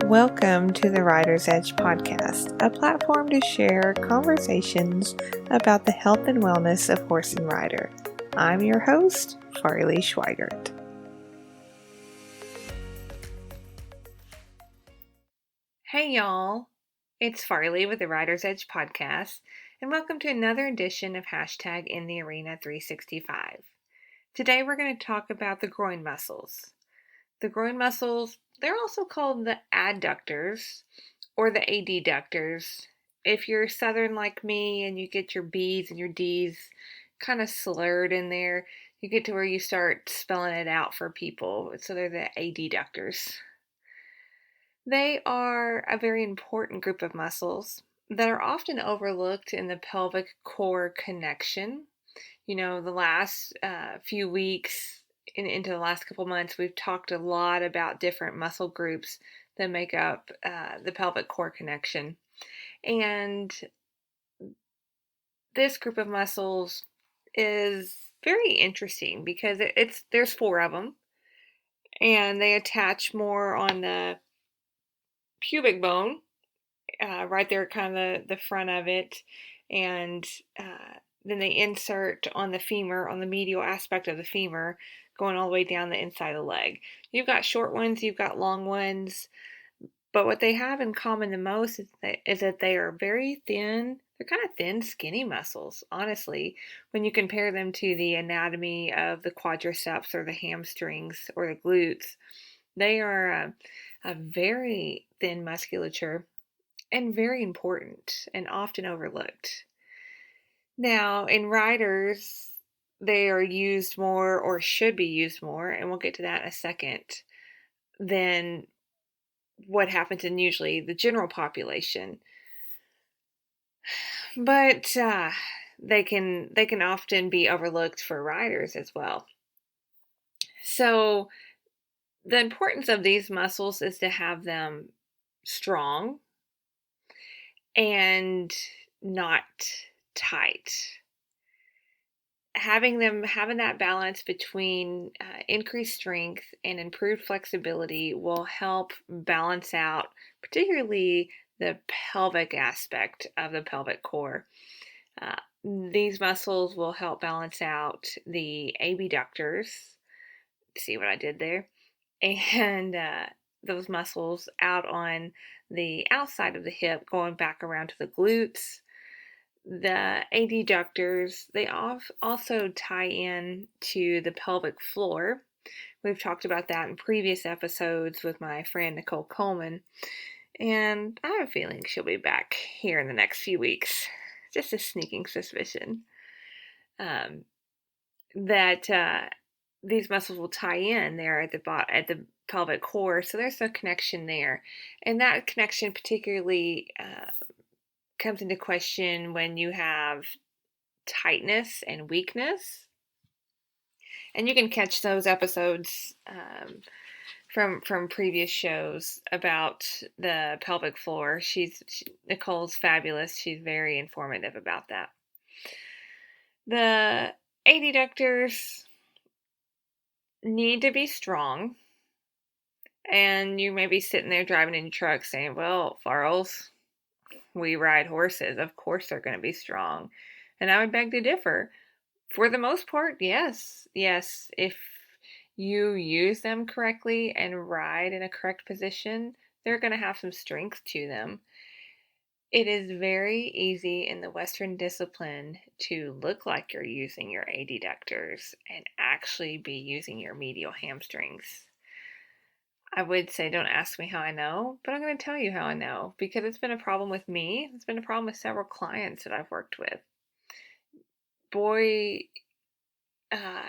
Welcome to the Rider's Edge podcast, a platform to share conversations about the health and wellness of horse and rider. I'm your host, Farley Schweigert. Hey y'all, it's Farley with the Rider's Edge podcast, and welcome to another edition of Hashtag in the Arena 365. Today we're going to talk about the groin muscles. The groin muscles, they're also called the adductors or the adductors. If you're Southern like me and you get your B's and your D's kind of slurred in there, you get to where you start spelling it out for people. So they're the adductors. They are a very important group of muscles that are often overlooked in the pelvic core connection. You know, the last few weeks into the last couple months, we've talked a lot about different muscle groups that make up the pelvic core connection. And this group of muscles is very interesting because there's four of them, and they attach more on the pubic bone, right there, kind of the front of it, and then they insert on the femur, on the medial aspect of the femur, going all the way down the inside of the leg. You've got short ones, you've got long ones, but what they have in common the most is that they are very thin. They're kind of thin, skinny muscles, honestly, when you compare them to the anatomy of the quadriceps or the hamstrings or the glutes. They are a very thin musculature and very important and often overlooked. Now, in riders, they are used more, or should be used more, and we'll get to that in a second, than what happens in usually the general population. But they can often be overlooked for riders as well. So the importance of these muscles is to have them strong and not tight. Having that balance between increased strength and improved flexibility will help balance out particularly the pelvic aspect of the pelvic core. These muscles will help balance out the abductors. See what I did there? And those muscles out on the outside of the hip, going back around to the glutes. The adductors, they also tie in to the pelvic floor. We've talked about that in previous episodes with my friend Nicole Coleman, and I have a feeling she'll be back here in the next few weeks. Just a sneaking suspicion that these muscles will tie in there at the pelvic core, so there's a connection there, and that connection particularly comes into question when you have tightness and weakness. And you can catch those episodes from previous shows about the pelvic floor. Nicole's fabulous. She's very informative about that. The adductors need to be strong. And you may be sitting there driving in your truck saying, well, Farrells, we ride horses. Of course they're going to be strong. And I would beg to differ. For the most part, yes. Yes, if you use them correctly and ride in a correct position, they're going to have some strength to them. It is very easy in the Western discipline to look like you're using your adductors and actually be using your medial hamstrings. I would say don't ask me how I know, but I'm going to tell you how I know, because it's been a problem with me. It's been a problem with several clients that I've worked with. Boy,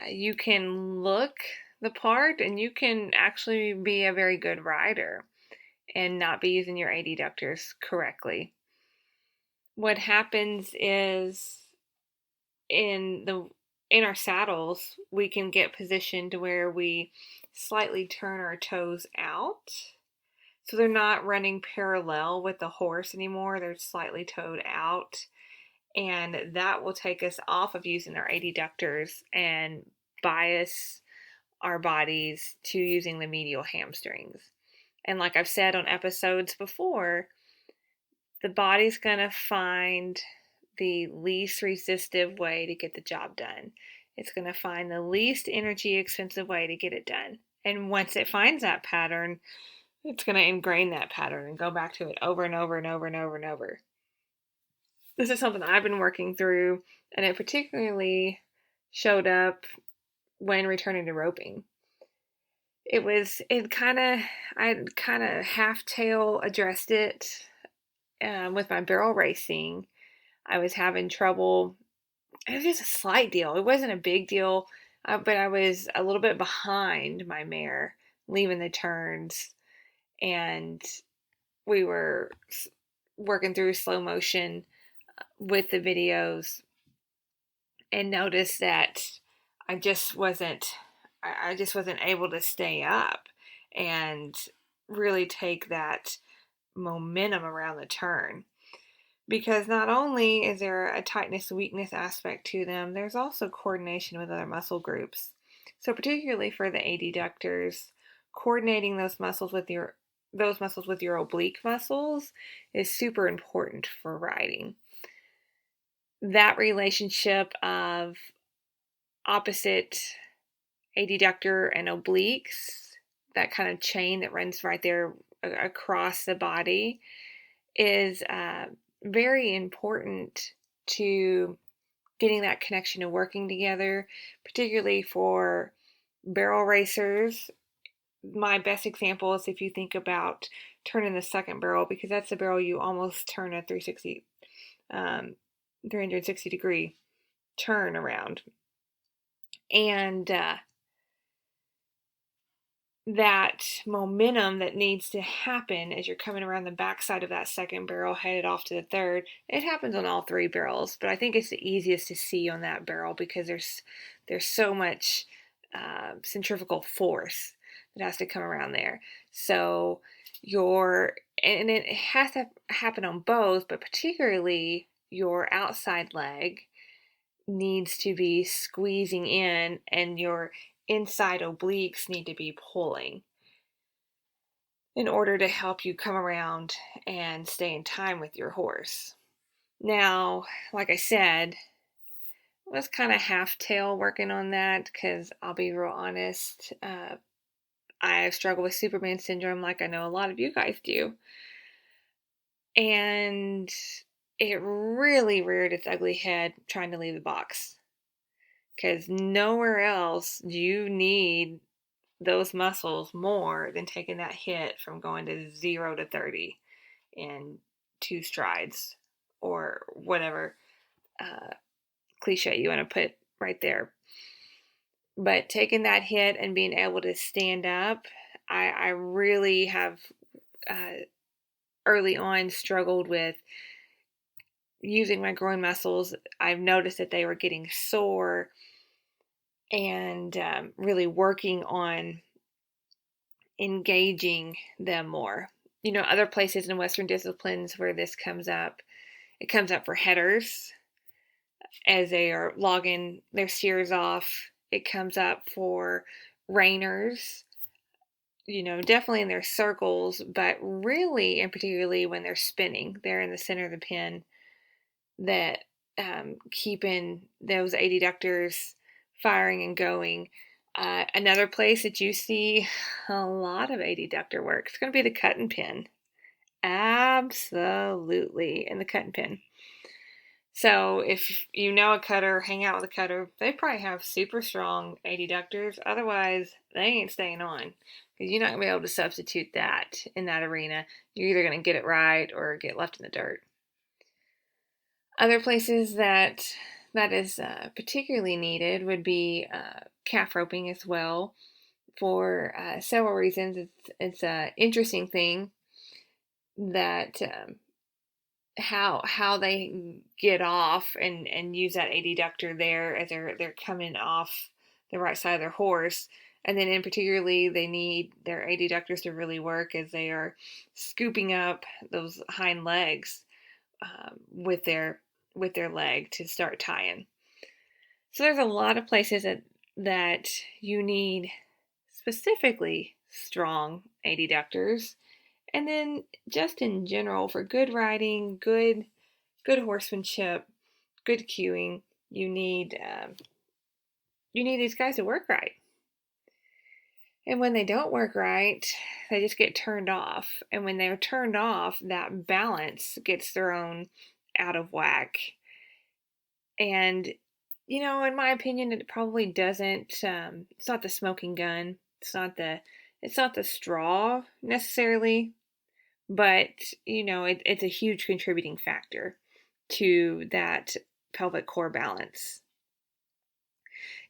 you can look the part and you can actually be a very good rider and not be using your adductors correctly. What happens is in our saddles, we can get positioned to where we slightly turn our toes out. So they're not running parallel with the horse anymore. They're slightly toed out. And that will take us off of using our adductors and bias our bodies to using the medial hamstrings. And like I've said on episodes before, the body's going to find the least resistive way to get the job done. It's going to find the least energy expensive way to get it done. And once it finds that pattern, it's going to ingrain that pattern and go back to it over and over and over and over and over. This is something I've been working through, and it particularly showed up when returning to roping. I kind of half tail addressed it with my barrel racing. I was having trouble. It was just a slight deal. It wasn't a big deal, but I was a little bit behind my mare leaving the turns, and we were working through slow motion with the videos, and noticed that I just wasn't able to stay up and really take that momentum around the turn. Because not only is there a tightness weakness aspect to them, there's also coordination with other muscle groups. So particularly for the adductors, coordinating those muscles with your oblique muscles is super important for riding. That relationship of opposite adductor and obliques, that kind of chain that runs right there across the body, is very important to getting that connection and working together, particularly for barrel racers. My best example is if you think about turning the second barrel, because that's the barrel you almost turn a 360 degree turn around. And that momentum that needs to happen as you're coming around the backside of that second barrel headed off to the third, it happens on all three barrels, but I think it's the easiest to see on that barrel because there's so much centrifugal force that has to come around there. So and it has to happen on both, but particularly your outside leg needs to be squeezing in, and your inside obliques need to be pulling in order to help you come around and stay in time with your horse. Now, like I said, I was kind of half tail working on that because I'll be real honest, I struggle with Superman syndrome like I know a lot of you guys do. And it really reared its ugly head trying to leave the box. Because nowhere else do you need those muscles more than taking that hit from going to 0 to 30 in 2 strides, or whatever cliche you want to put right there. But taking that hit and being able to stand up, I really have early on struggled with using my groin muscles. I've noticed that they were getting sore, and really working on engaging them more. Other places in Western disciplines where this comes up, it comes up for headers as they are logging their steers off. It comes up for reiners, definitely in their circles, but really and particularly when they're spinning, they're in the center of the pen, that keeping those adductors firing and going. Another place that you see a lot of adductor work is going to be the cutting pin. Absolutely, in the cutting pin. So if you know a cutter, hang out with a cutter, they probably have super strong adductors. Otherwise, they ain't staying on, because you're not going to be able to substitute that in that arena. You're either going to get it right or get left in the dirt. Other places that is particularly needed would be calf roping as well, for several reasons. It's an interesting thing that how they get off and use that adductor there as they're coming off the right side of their horse. And then in particularly, they need their adductors to really work as they are scooping up those hind legs with their leg to start tying. So there's a lot of places that you need specifically strong adductors. And then just in general, for good riding, good horsemanship, good cueing, you need these guys to work right. And when they don't work right, they just get turned off. And when they're turned off, that balance gets thrown out of whack. And, in my opinion, it probably doesn't, it's not the smoking gun. It's not the straw necessarily, but, it's a huge contributing factor to that pelvic core balance.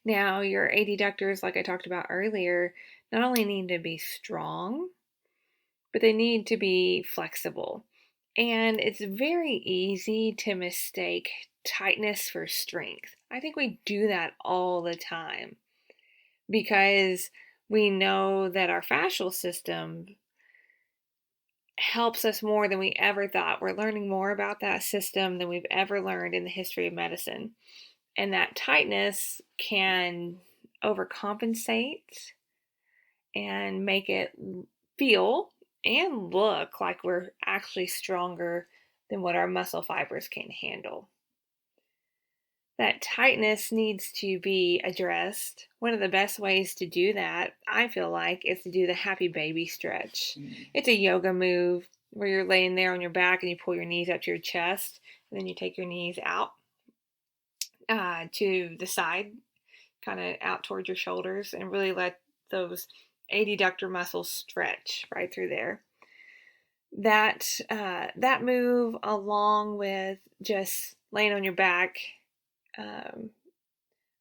Now, your adductors, like I talked about earlier, not only need to be strong, but they need to be flexible. And it's very easy to mistake tightness for strength. I think we do that all the time because we know that our fascial system helps us more than we ever thought. We're learning more about that system than we've ever learned in the history of medicine. And that tightness can overcompensate and make it feel and look like we're actually stronger than what our muscle fibers can handle. That tightness needs to be addressed. One of the best ways to do that, I feel like, is to do the happy baby stretch. It's a yoga move where you're laying there on your back and you pull your knees up to your chest, and then you take your knees out to the side, kind of out towards your shoulders, and really let those adductor muscles stretch right through there. That move, along with just laying on your back,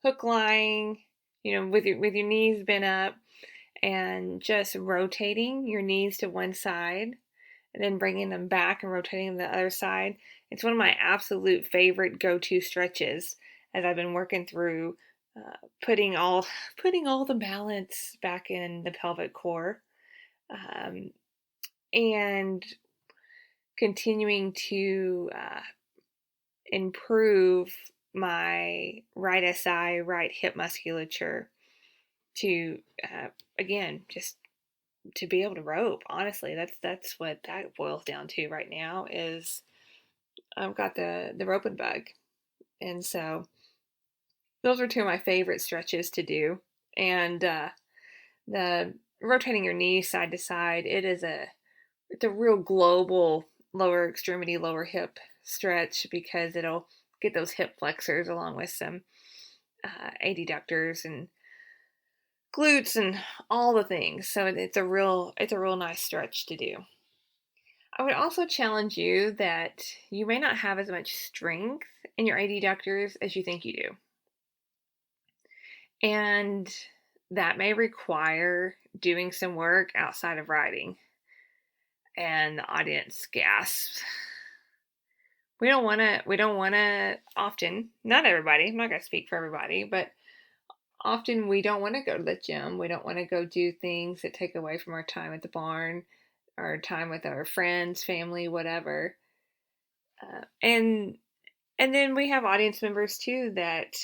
hook lying, with your knees bent up, and just rotating your knees to one side, and then bringing them back and rotating them to the other side. It's one of my absolute favorite go-to stretches as I've been working through putting all the balance back in the pelvic core, and continuing to improve my right SI, right hip musculature to, again, just to be able to rope. Honestly, that's what that boils down to right now. Is I've got the roping bug, and so those are two of my favorite stretches to do. And the rotating your knees side to side, it's a real global lower extremity, lower hip stretch because it'll get those hip flexors along with some adductors and glutes and all the things. So it's a real nice stretch to do. I would also challenge you that you may not have as much strength in your adductors as you think you do. And that may require doing some work outside of riding. And the audience gasps. We don't want to often, not everybody, I'm not going to speak for everybody, but often we don't want to go to the gym. We don't want to go do things that take away from our time at the barn, our time with our friends, family, whatever. And then we have audience members too that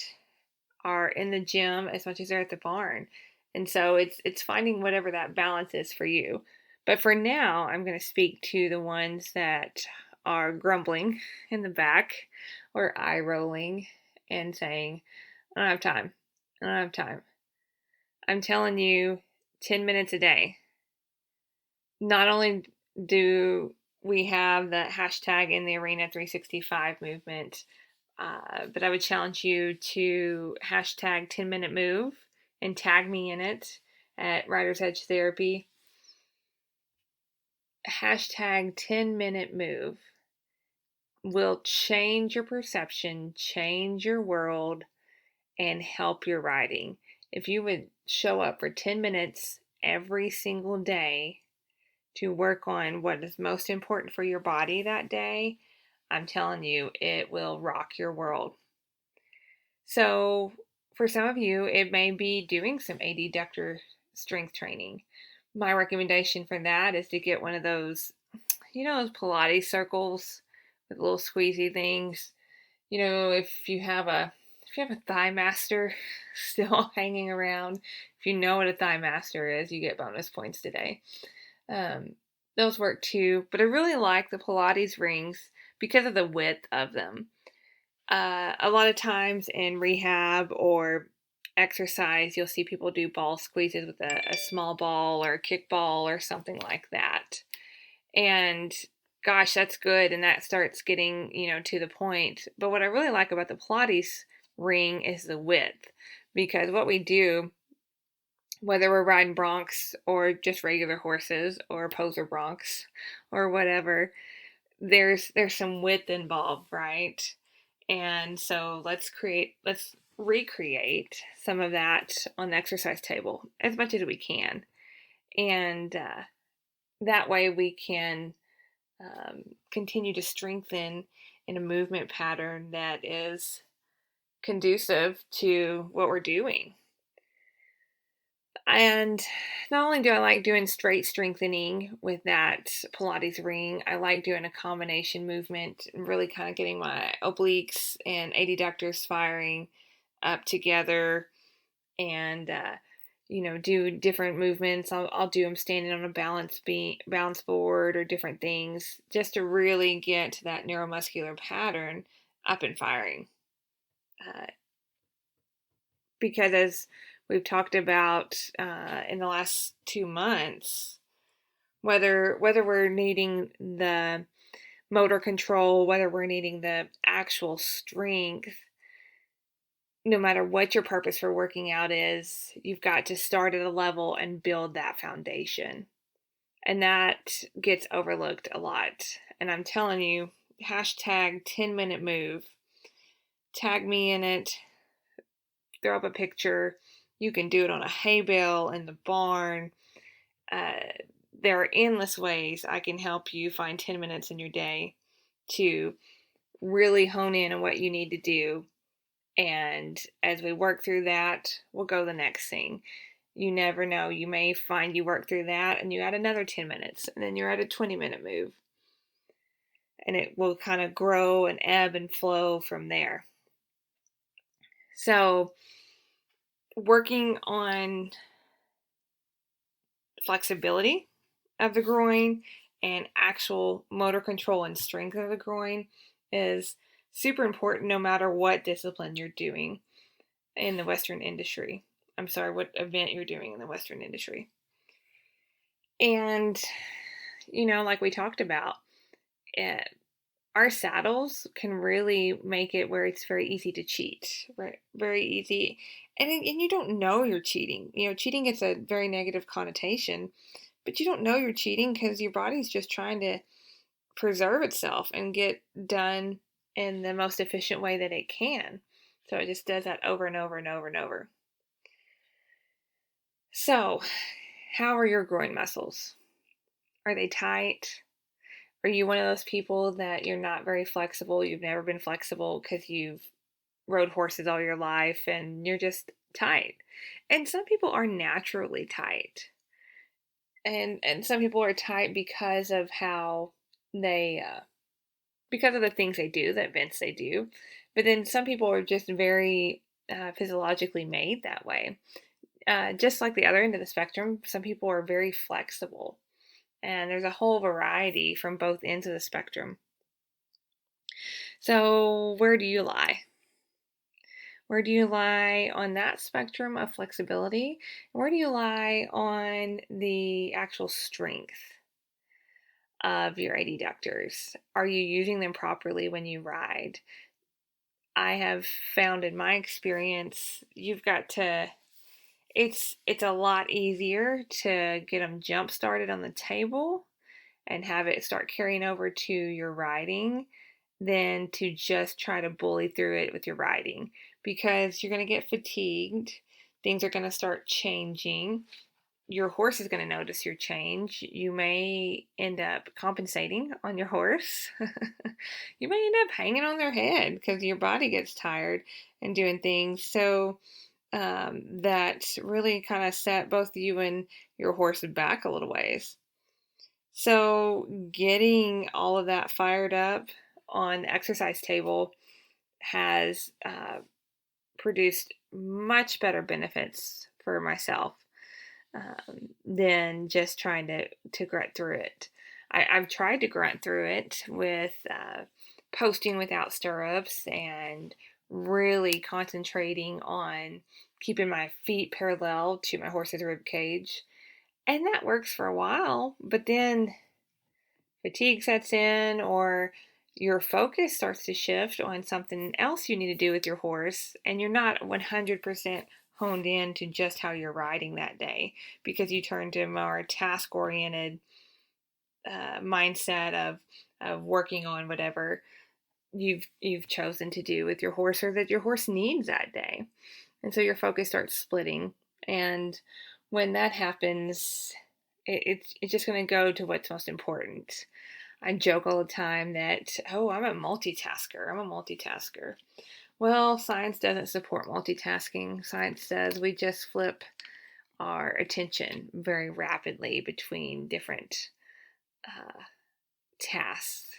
are in the gym as much as they're at the barn. And so it's finding whatever that balance is for you. But for now, I'm going to speak to the ones that are grumbling in the back or eye rolling and saying, I don't have time. I don't have time. I'm telling you, 10 minutes a day. Not only do we have the hashtag in the Arena 365 movement, but I would challenge you to hashtag 10-minute move and tag me in it at Rider's Edge Therapy. Hashtag 10-minute move will change your perception, change your world, and help your riding. If you would show up for 10 minutes every single day to work on what is most important for your body that day, I'm telling you, it will rock your world. So for some of you, it may be doing some adductor strength training. My recommendation for that is to get one of those, those Pilates circles with little squeezy things. If you have a if you have a Thigh Master still hanging around, if you know what a Thigh Master is, you get bonus points today. Those work too, but I really like the Pilates rings because of the width of them. A lot of times in rehab or exercise, you'll see people do ball squeezes with a small ball or a kickball or something like that. And gosh, that's good. And that starts getting, to the point. But what I really like about the Pilates ring is the width, because what we do, whether we're riding broncs or just regular horses or poser broncs or whatever, there's some width involved, right? And so let's recreate some of that on the exercise table as much as we can. And that way we can continue to strengthen in a movement pattern that is conducive to what we're doing. And not only do I like doing straight strengthening with that Pilates ring, I like doing a combination movement and really kind of getting my obliques and adductors firing up together, and do different movements. I'll do them standing on a balance board or different things, just to really get to that neuromuscular pattern up and firing. Because as we've talked about in the last 2 months, whether we're needing the motor control, whether we're needing the actual strength, no matter what your purpose for working out is, you've got to start at a level and build that foundation. And that gets overlooked a lot. And I'm telling you, hashtag 10-minute move. Tag me in it. Throw up a picture. You can do it on a hay bale in the barn. There are endless ways I can help you find 10 minutes in your day to really hone in on what you need to do. And as we work through that, we'll go to the next thing. You never know. You may find you work through that and you add another 10 minutes, and then you're at a 20-minute move. And it will kind of grow and ebb and flow from there. So, working on flexibility of the groin and actual motor control and strength of the groin is super important no matter what discipline you're doing in the Western industry. I'm sorry, what event you're doing in the Western industry. And, like we talked about, our saddles can really make it where it's very easy to cheat, right? Very easy. And you don't know you're cheating. Cheating gets a very negative connotation, but you don't know you're cheating because your body's just trying to preserve itself and get done in the most efficient way that it can. So it just does that over and over and over and over. So, how are your groin muscles? Are they tight? Are you one of those people that you're not very flexible? You've never been flexible because you've rode horses all your life and you're just tight. And some people are naturally tight. And some people are tight because of how they, because of the things they do, the events they do. But then some people are just very physiologically made that way. Just like the other end of the spectrum, some people are very flexible. And there's a whole variety from both ends of the spectrum. So where do you lie? Where do you lie on that spectrum of flexibility? Where do you lie on the actual strength of your adductors? Are you using them properly when you ride? I have found in my experience, you've got to, it's a lot easier to get them jump started on the table and have it start carrying over to your riding than to just try to bully through it with your riding, because you're going to get fatigued. Things are going to start changing. Your horse is going to notice your change. You may end up compensating on your horse. You may end up hanging on their head because your body gets tired and doing things. So that really kind of set both you and your horse back a little ways. So getting all of that fired up on the exercise table has produced much better benefits for myself than just trying to grunt through it. I've tried to grunt through it with posting without stirrups and really concentrating on keeping my feet parallel to my horse's rib cage. And that works for a while, but then fatigue sets in, or your focus starts to shift on something else you need to do with your horse, and you're not 100% honed in to just how you're riding that day because you turn to a more task oriented mindset of working on whatever you've chosen to do with your horse or that your horse needs that day. And so your focus starts splitting. And when that happens, it's just going to go to what's most important. I joke all the time that, oh, I'm a multitasker. Well, science doesn't support multitasking. Science says we just flip our attention very rapidly between different tasks.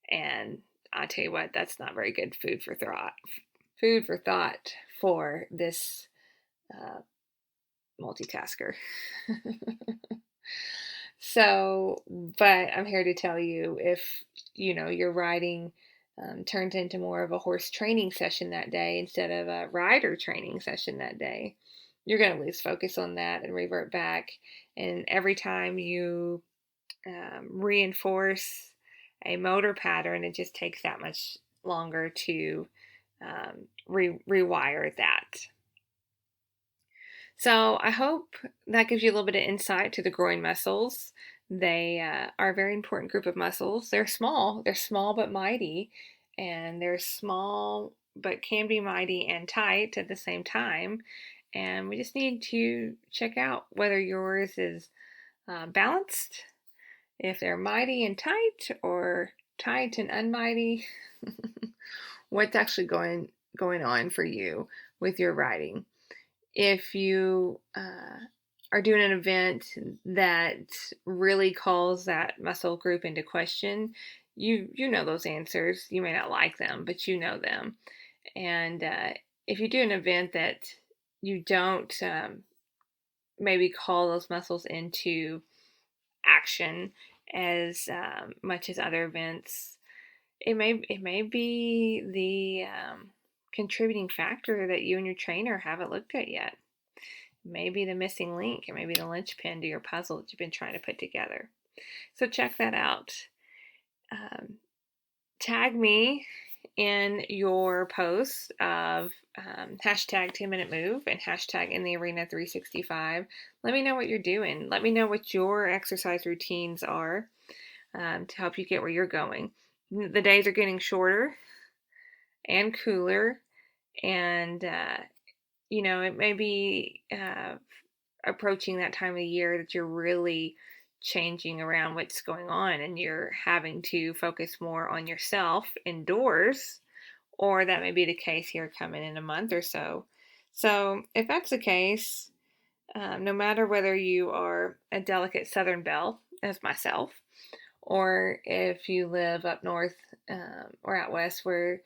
And I tell you what, that's not very good food for thought. Food for thought for this multitasker. So, but I'm here to tell you, if your riding turns into more of a horse training session that day instead of a rider training session that day, you're going to lose focus on that and revert back. And every time you reinforce a motor pattern, it just takes that much longer to rewire that. So I hope that gives you a little bit of insight to the groin muscles. They are a very important group of muscles. They're small but mighty, and they're small but can be mighty and tight at the same time. And we just need to check out whether yours is balanced, if they're mighty and tight or tight and unmighty. What's actually going on for you with your riding. If you are doing an event that really calls that muscle group into question, you know those answers. You may not like them, but you know them. And if you do an event that you don't maybe call those muscles into action as much as other events, it may be the contributing factor that you and your trainer haven't looked at yet. Maybe the missing link, it may be the linchpin to your puzzle that you've been trying to put together. So check that out. Tag me in your posts of hashtag 10-minute move and hashtag in the arena 365. Let me know what you're doing. Let me know what your exercise routines are to help you get where you're going. The days are getting shorter and cooler, and it may be approaching that time of the year that you're really changing around what's going on, and you're having to focus more on yourself indoors, or that may be the case here coming in a month or so. So if that's the case, no matter whether you are a delicate Southern belle as myself, or if you live up north or out west where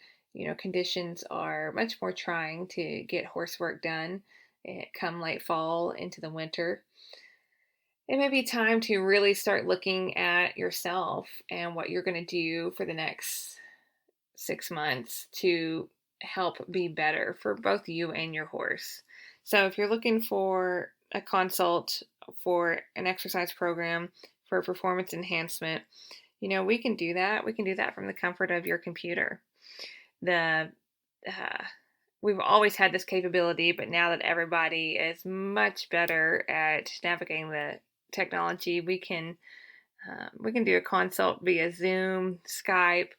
conditions are much more trying to get horse work done come late fall into the winter, it may be time to really start looking at yourself and what you're going to do for the next 6 months to help be better for both you and your horse. So if you're looking for a consult for an exercise program for performance enhancement, we can do that. We can do that from the comfort of your computer. We've always had this capability, but now that everybody is much better at navigating the technology, we can do a consult via Zoom, Skype,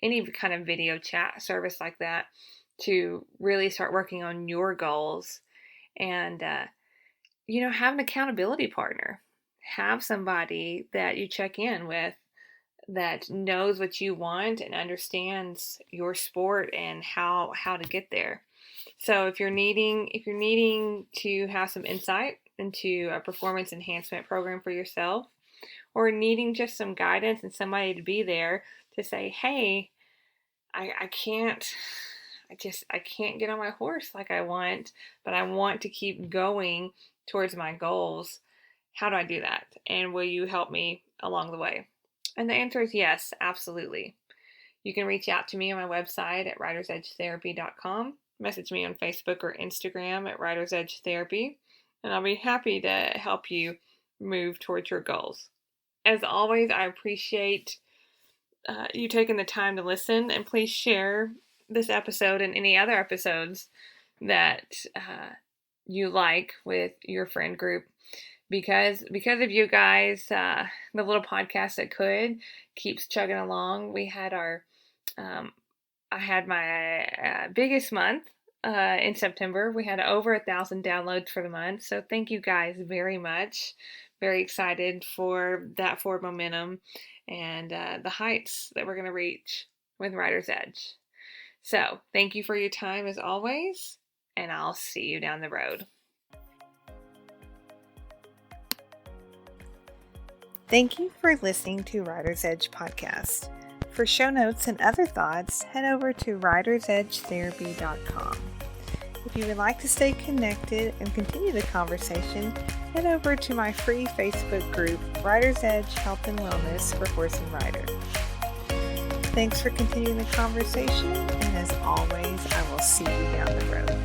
any kind of video chat service like that to really start working on your goals and have an accountability partner. Have somebody that you check in with that knows what you want and understands your sport and how to get there. So if you're needing to have some insight into a performance enhancement program for yourself, or needing just some guidance and somebody to be there to say, hey, I can't I can't get on my horse like I want, but I want to keep going towards my goals. How do I do that? And will you help me along the way? And the answer is yes, absolutely. You can reach out to me on my website at ridersedgetherapy.com, message me on Facebook or Instagram at Riders Edge Therapy, and I'll be happy to help you move towards your goals. As always, I appreciate you taking the time to listen, and please share this episode and any other episodes that you like with your friend group. Because of you guys, the little podcast that could keeps chugging along. We had I had my biggest month in September. We had over 1,000 downloads for the month. So thank you guys very much. Very excited for that forward momentum and the heights that we're going to reach with Rider's Edge. So thank you for your time as always, and I'll see you down the road. Thank you for listening to Rider's Edge Podcast. For show notes and other thoughts, head over to ridersedgetherapy.com. If you would like to stay connected and continue the conversation, head over to my free Facebook group, Rider's Edge Health and Wellness for Horse and Rider. Thanks for continuing the conversation, and as always, I will see you down the road.